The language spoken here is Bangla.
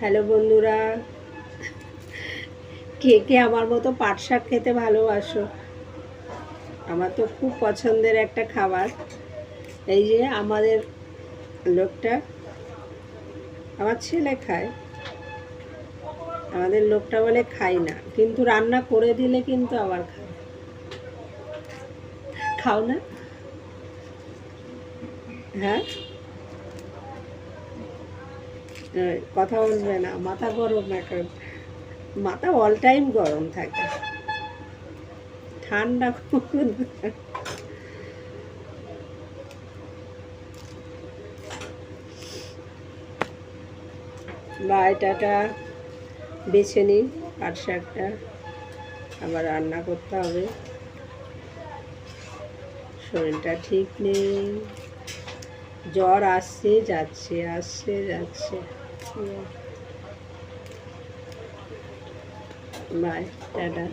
হ্যালো বন্ধুরা, কে কে আমার মতো পাট শাক খেতে ভালোবাসো? আমার তো খুব পছন্দের একটা খাবার। এই যে আমাদের লোকটা, আমার ছেলে খায়, আমাদের লোকটা বলে খাই না, কিন্তু রান্না করে দিলে কিন্তু আবার খায়। খাও না? হ্যাঁ, কথা বলবে না, মাথা গরম এখন। মাথা অল টাইম গরম থাকে, ঠান্ডা কখন? বা এটাটা বেছে নিই, পাট শাকটা আবার রান্না করতে হবে। শরীরটা ঠিক নেই, জ্বর আসছে যাচ্ছে, আসছে যাচ্ছে। Bye, tata.